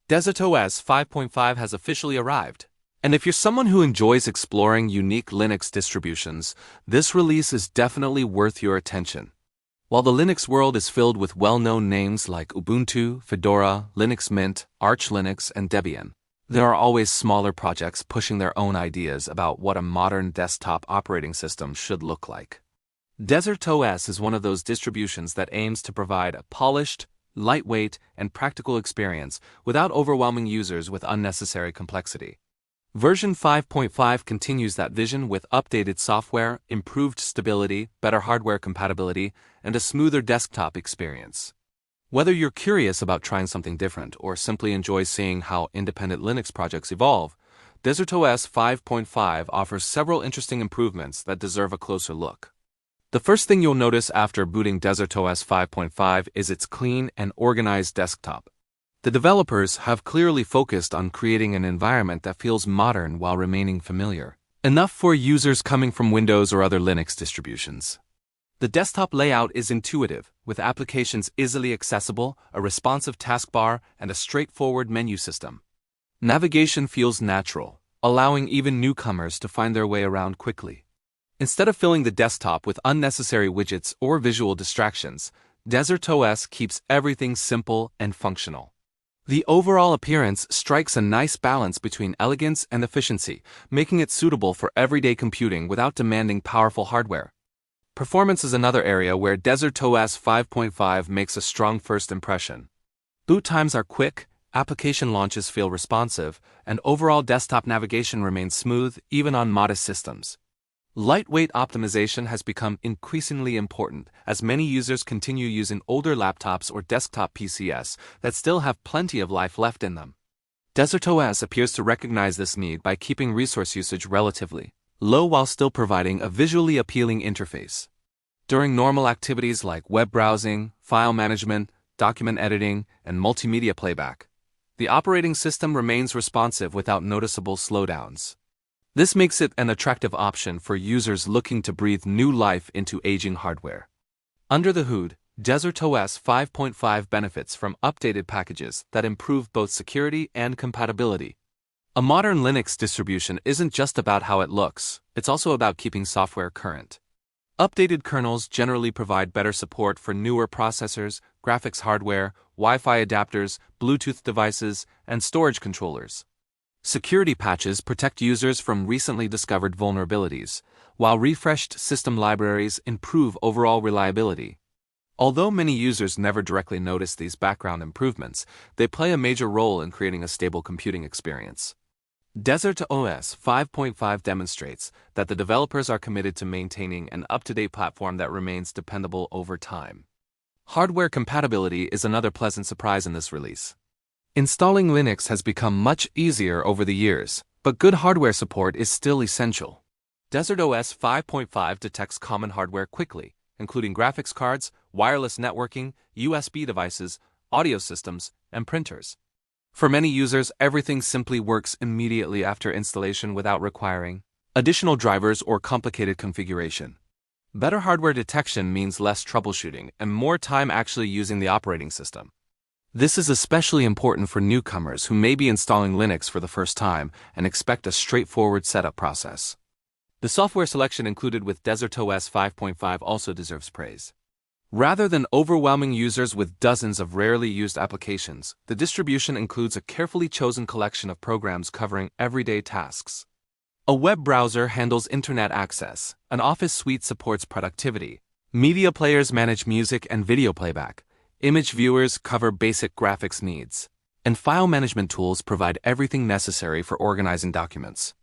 DesertOS 5.5 has officially arrived. And if you're someone who enjoys exploring unique Linux distributions, this release is definitely worth your attention. While the Linux world is filled with well-known names like Ubuntu, Fedora, Linux Mint, Arch Linux, and Debian, there are always smaller projects pushing their own ideas about what a modern desktop operating system should look like. DesertOS is one of those distributions that aims to provide a polished, lightweight, and practical experience without overwhelming users with unnecessary complexity. Version 5.5 continues that vision with updated software, improved stability, better hardware compatibility, and a smoother desktop experience. Whether you're curious about trying something different or simply enjoy seeing how independent Linux projects evolve, DesertOS 5.5 offers several interesting improvements that deserve a closer look. The first thing you'll notice after booting DesertOS 5.5 is its clean and organized desktop. The developers have clearly focused on creating an environment that feels modern while remaining familiar, enough for users coming from Windows or other Linux distributions. The desktop layout is intuitive, with applications easily accessible, a responsive taskbar, and a straightforward menu system. Navigation feels natural, allowing even newcomers to find their way around quickly. Instead of filling the desktop with unnecessary widgets or visual distractions, DesertOS keeps everything simple and functional. The overall appearance strikes a nice balance between elegance and efficiency, making it suitable for everyday computing without demanding powerful hardware. Performance is another area where DesertOS 5.5 makes a strong first impression. Boot times are quick, application launches feel responsive, and overall desktop navigation remains smooth even on modest systems. Lightweight optimization has become increasingly important as many users continue using older laptops or desktop PCs that still have plenty of life left in them. DesertOS appears to recognize this need by keeping resource usage relatively low while still providing a visually appealing interface. During normal activities like web browsing, file management, document editing, and multimedia playback, the operating system remains responsive without noticeable slowdowns. This makes it an attractive option for users looking to breathe new life into aging hardware. Under the hood, DesertOS 5.5 benefits from updated packages that improve both security and compatibility. A modern Linux distribution isn't just about how it looks, it's also about keeping software current. Updated kernels generally provide better support for newer processors, graphics hardware, Wi-Fi adapters, Bluetooth devices, and storage controllers. Security patches protect users from recently discovered vulnerabilities, while refreshed system libraries improve overall reliability. Although many users never directly notice these background improvements, they play a major role in creating a stable computing experience. DesertOS 5.5 demonstrates that the developers are committed to maintaining an up-to-date platform that remains dependable over time. Hardware compatibility is another pleasant surprise in this release. Installing Linux has become much easier over the years, but good hardware support is still essential. DesertOS 5.5 detects common hardware quickly, including graphics cards, wireless networking, USB devices, audio systems, and printers. For many users, everything simply works immediately after installation without requiring additional drivers or complicated configuration. Better hardware detection means less troubleshooting and more time actually using the operating system. This is especially important for newcomers who may be installing Linux for the first time and expect a straightforward setup process. The software selection included with DesertOS 5.5 also deserves praise. Rather than overwhelming users with dozens of rarely used applications, the distribution includes a carefully chosen collection of programs covering everyday tasks. A web browser handles internet access, an office suite supports productivity, media players manage music and video playback, image viewers cover basic graphics needs, and file management tools provide everything necessary for organizing documents.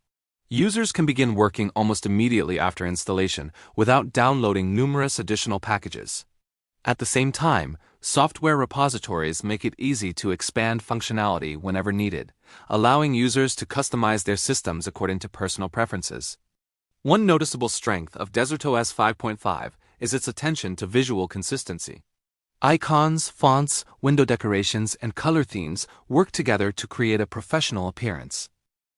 Users can begin working almost immediately after installation without downloading numerous additional packages. At the same time, software repositories make it easy to expand functionality whenever needed, allowing users to customize their systems according to personal preferences. One noticeable strength of DesertOS 5.5 is its attention to visual consistency. Icons, fonts, window decorations, and color themes work together to create a professional appearance.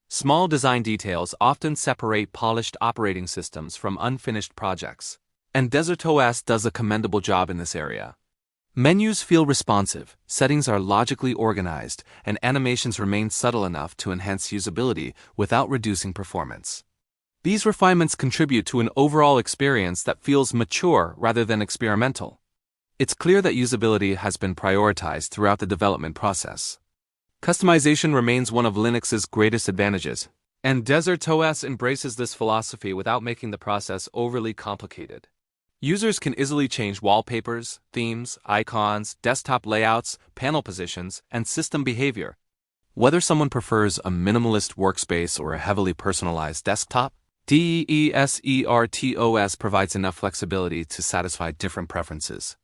Small design details often separate polished operating systems from unfinished projects, and DesertOS does a commendable job in this area. Menus feel responsive, settings are logically organized, and animations remain subtle enough to enhance usability without reducing performance. These refinements contribute to an overall experience that feels mature rather than experimental. It's clear that usability has been prioritized throughout the development process. Customization remains one of Linux's greatest advantages, and DesertOS embraces this philosophy without making the process overly complicated. Users can easily change wallpapers, themes, icons, desktop layouts, panel positions, and system behavior. Whether someone prefers a minimalist workspace or a heavily personalized desktop, DesertOS provides enough flexibility to satisfy different preferences.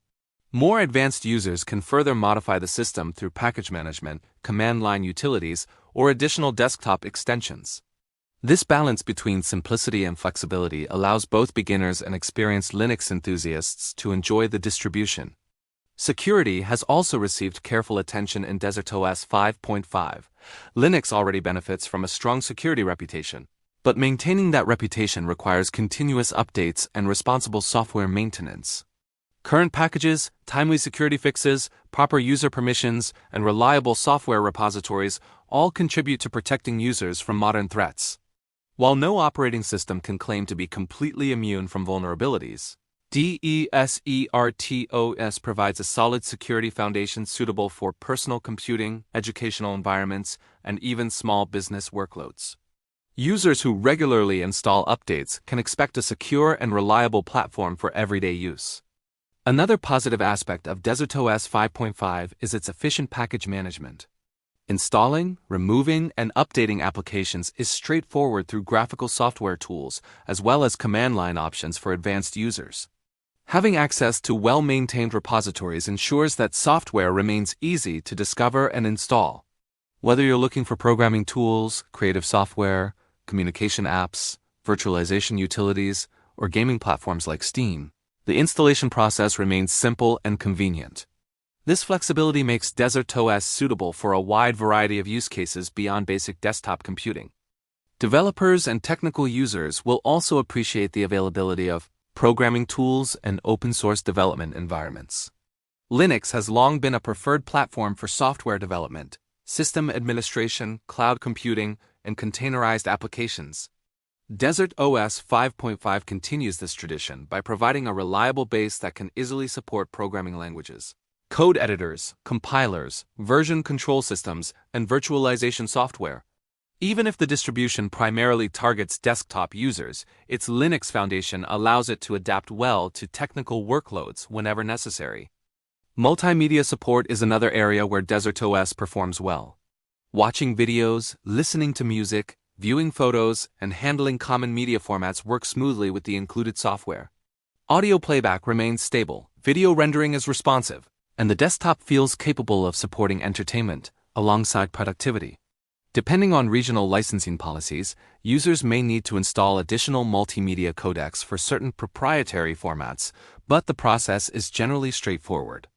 More advanced users can further modify the system through package management, command line utilities, or additional desktop extensions. This balance between simplicity and flexibility allows both beginners and experienced Linux enthusiasts to enjoy the distribution. Security has also received careful attention in DesertOS 5.5. Linux already benefits from a strong security reputation, but maintaining that reputation requires continuous updates and responsible software maintenance. Current packages, timely security fixes, proper user permissions, and reliable software repositories all contribute to protecting users from modern threats. While no operating system can claim to be completely immune from vulnerabilities, DesertOS provides a solid security foundation suitable for personal computing, educational environments, and even small business workloads. Users who regularly install updates can expect a secure and reliable platform for everyday use. Another positive aspect of DesertOS 5.5 is its efficient package management. Installing, removing, and updating applications is straightforward through graphical software tools as well as command line options for advanced users. Having access to well-maintained repositories ensures that software remains easy to discover and install. Whether you're looking for programming tools, creative software, communication apps, virtualization utilities, or gaming platforms like Steam, the installation process remains simple and convenient. This flexibility makes DesertOS suitable for a wide variety of use cases beyond basic desktop computing. Developers and technical users will also appreciate the availability of programming tools and open-source development environments. Linux has long been a preferred platform for software development, system administration, cloud computing, and containerized applications. DesertOS 5.5 continues this tradition by providing a reliable base that can easily support programming languages, code editors, compilers, version control systems, and virtualization software. Even if the distribution primarily targets desktop users, its Linux foundation allows it to adapt well to technical workloads whenever necessary. Multimedia support is another area where DesertOS performs well. Watching videos, listening to music, viewing photos, and handling common media formats work smoothly with the included software. Audio playback remains stable, video rendering is responsive, and the desktop feels capable of supporting entertainment alongside productivity. Depending on regional licensing policies, users may need to install additional multimedia codecs for certain proprietary formats, but the process is generally straightforward.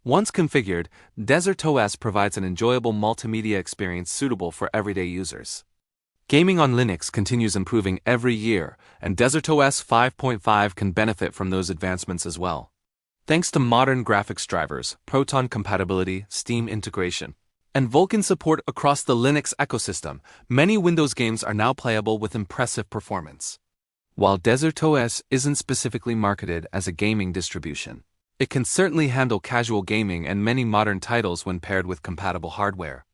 Once configured, DesertOS provides an enjoyable multimedia experience suitable for everyday users. Gaming on Linux continues improving every year, and DesertOS 5.5 can benefit from those advancements as well. Thanks to modern graphics drivers, Proton compatibility, Steam integration, and Vulkan support across the Linux ecosystem, many Windows games are now playable with impressive performance. While DesertOS isn't specifically marketed as a gaming distribution, it can certainly handle casual gaming and many modern titles when paired with compatible hardware.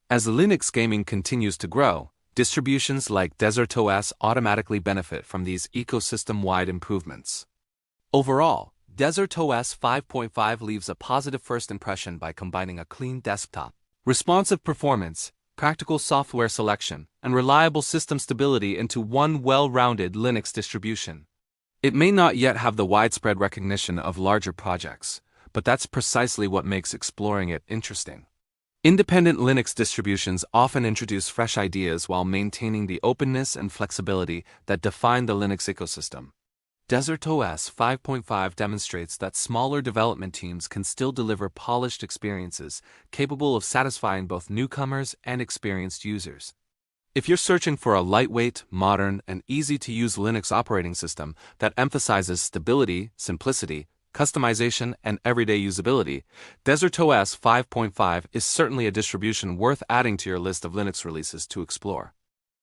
As Linux gaming continues to grow, distributions like DesertOS automatically benefit from these ecosystem-wide improvements. Overall, DesertOS 5.5 leaves a positive first impression by combining a clean desktop, responsive performance, practical software selection, and reliable system stability into one well-rounded Linux distribution. It may not yet have the widespread recognition of larger projects, but that's precisely what makes exploring it interesting. Independent Linux distributions often introduce fresh ideas while maintaining the openness and flexibility that define the Linux ecosystem. DesertOS 5.5 demonstrates that smaller development teams can still deliver polished experiences capable of satisfying both newcomers and experienced users. If you're searching for a lightweight, modern, and easy-to-use Linux operating system that emphasizes stability, simplicity, customization, and everyday usability, DesertOS 5.5 is certainly a distribution worth adding to your list of Linux releases to explore.